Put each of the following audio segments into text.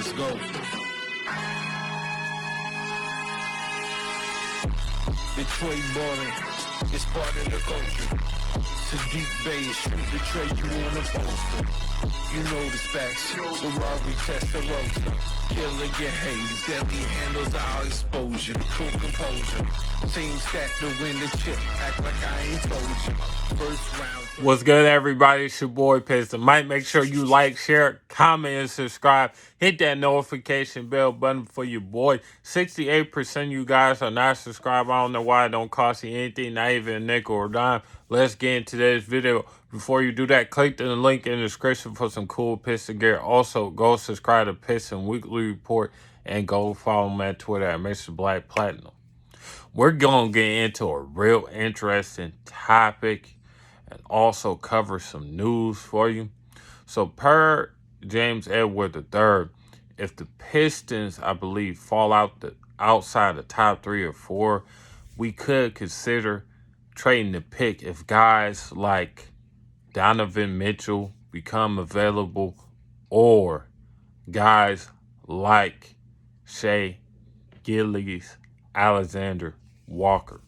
Let's go. Detroit ballin', it's part of the culture. Sadiq Bay is street betray you on the poster. You know the specs, the Rari Testarossa. Killer get haze, deadly handles our exposure. Cool composure, team stack to win the chip. Act like I ain't told you. First round. What's good, everybody? It's your boy Piston. Mike, make sure you like, share, comment, and subscribe. Hit that notification bell button for your boy. 68% of you guys are not subscribed. I don't know why it don't cost you anything, not even a nickel or dime. Let's get into today's video. Before you do that, click the link in the description for some cool Piston gear. Also, go subscribe to Piston Weekly Report and go follow me at Twitter at Mr. Black Platinum. We're going to get into a real interesting topic and also cover some news for you. So per James Edward III, if the Pistons, I believe, fall outside the top 3 or 4, we could consider trading the pick if guys like Donovan Mitchell become available or guys like Shai Gilgeous Alexander Walker.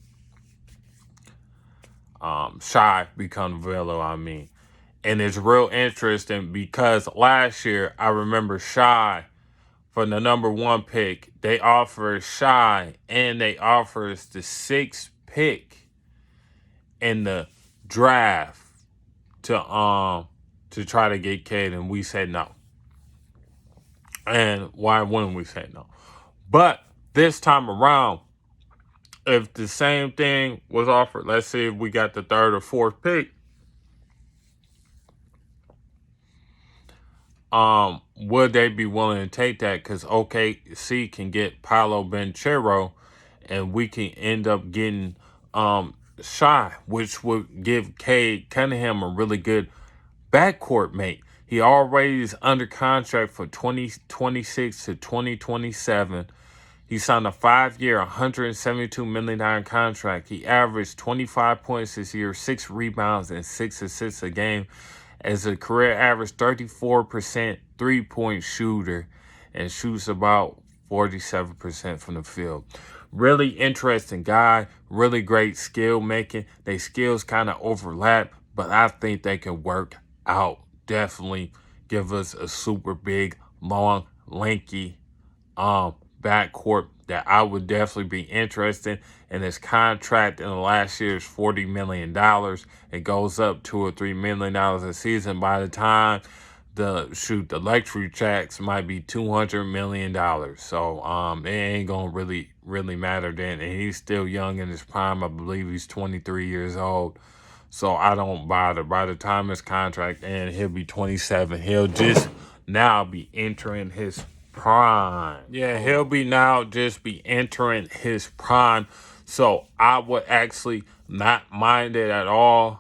Shai become available, And it's real interesting because last year, I remember Shai, for the number 1 pick, they offered Shai and they offered us the 6th pick in the draft to try to get Cade, and we said no. And why wouldn't we say no? But this time around, if the same thing was offered, let's say if we got the 3rd or 4th pick, would they be willing to take that? Because OKC can get Paolo Banchero, and we can end up getting Shai, which would give Cade Cunningham a really good backcourt mate. He already is under contract for 2026 to 2027. He signed a 5-year, $172 million contract. He averaged 25 points this year, 6 rebounds, and 6 assists a game. As a career average, 34% three-point shooter and shoots about 47% from the field. Really interesting guy, really great skill making. Their skills kind of overlap, but I think they can work out. Definitely give us a super big, long, lanky backcourt that I would definitely be interested in. His contract in the last year is $40 million. It goes up $2 or $3 million a season. By the time the luxury checks might be $200 million. So it ain't gonna really matter then. And he's still young in his prime. I believe he's 23 years old. So I don't bother. By the time his contract ends, he'll be 27. He'll just now be entering his prime. Yeah, he'll be now just be entering his prime. So I would actually not mind it at all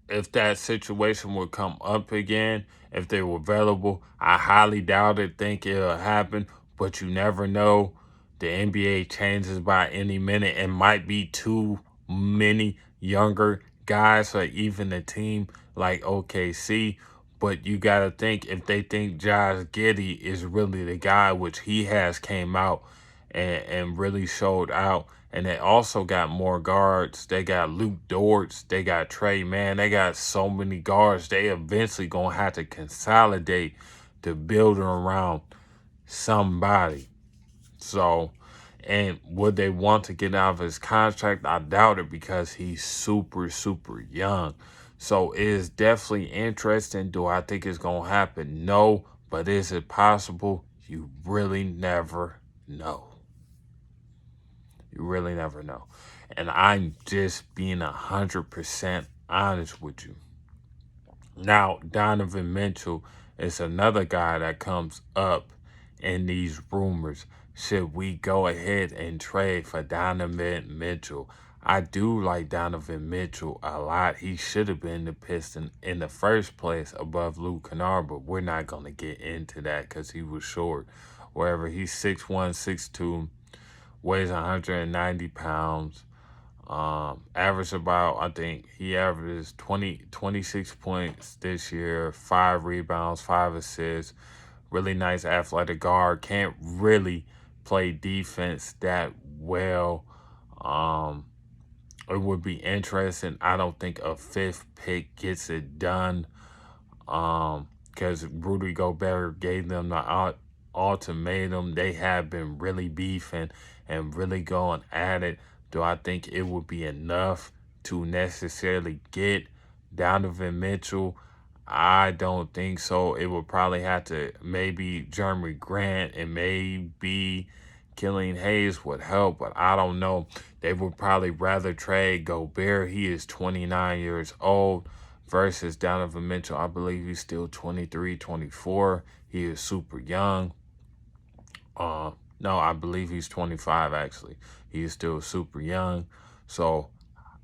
if that situation would come up again, if they were available. I highly doubt it, think it'll happen, but you never know. The NBA changes by any minute. It might be too many younger guys or even a team like OKC. But you got to think, if they think Josh Giddey is really the guy, which he has came out and really showed out. And they also got more guards. They got Luke Dortz. They got Trey Mann. They got so many guards. They eventually going to have to consolidate to build around somebody. So, and would they want to get out of his contract? I doubt it because he's super, super young. So it is definitely interesting. Do I think it's going to happen? No. But is it possible? You really never know. You really never know. And I'm just being 100% honest with you. Now, Donovan Mitchell is another guy that comes up in these rumors. Should we go ahead and trade for Donovan Mitchell? I do like Donovan Mitchell a lot. He should have been the Piston in the first place above Luke Kennard, but we're not going to get into that because he was short. Wherever he's 6'1", 6'2", weighs 190 pounds. Average about, I think he averages 26 points this year, 5 rebounds, 5 assists. really nice athletic guard. Can't really play defense that well. It would be interesting. I don't think a fifth pick gets it done. Because Rudy Gobert gave them the ultimatum. They have been really beefing and really going at it. Do I think it would be enough to necessarily get Donovan Mitchell? I don't think so. It would probably have to, maybe Jeremy Grant and maybe Killian Hayes would help, but I don't know. They would probably rather trade Gobert. He is 29 years old versus Donovan Mitchell. I believe he's still 23, 24. He is super young. No, I believe he's 25 actually. He is still super young. So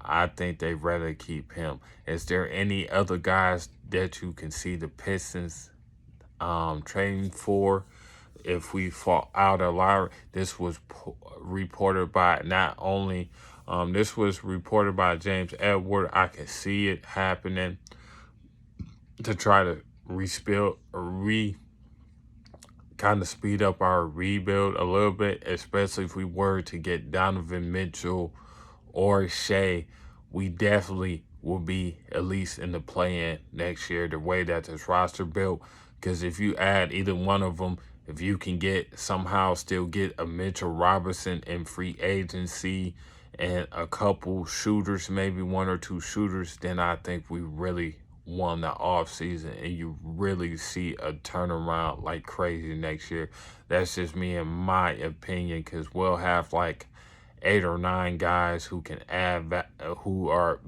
I think they'd rather keep him. Is there any other guys that you can see the Pistons trading for if we fall out of lottery? This was reported by not only this was reported by James Edward. I can see it happening to try to kind of speed up our rebuild a little bit, especially if we were to get Donovan Mitchell or Shea. We definitely will be at least in the play-in next year, the way that this roster built. Because if you add either one of them, if you can somehow still get a Mitchell Robinson in free agency and a couple shooters, maybe one or two shooters, then I think we really won the offseason, and you really see a turnaround like crazy next year. That's just me in my opinion, because we'll have like 8 or 9 guys who can add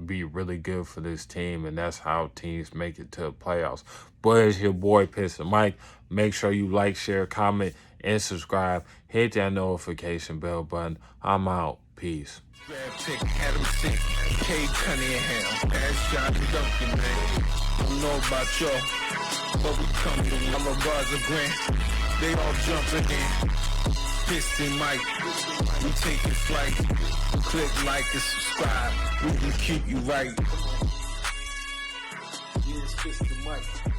be really good for this team, and that's how teams make it to the playoffs. But it's your boy Piston Mike. Make sure you like, share, comment, and subscribe. Hit that notification bell button. I'm out. Peace. Pick Adam Sick, Cade Cunningham, ask John Duncan, man. I don't know about y'all, but we come to Yellow Bars of Grant. They all jumping in. Piston Mike, we taking flight. Click like and subscribe. We can keep you right. Yeah, it's Piston Mike.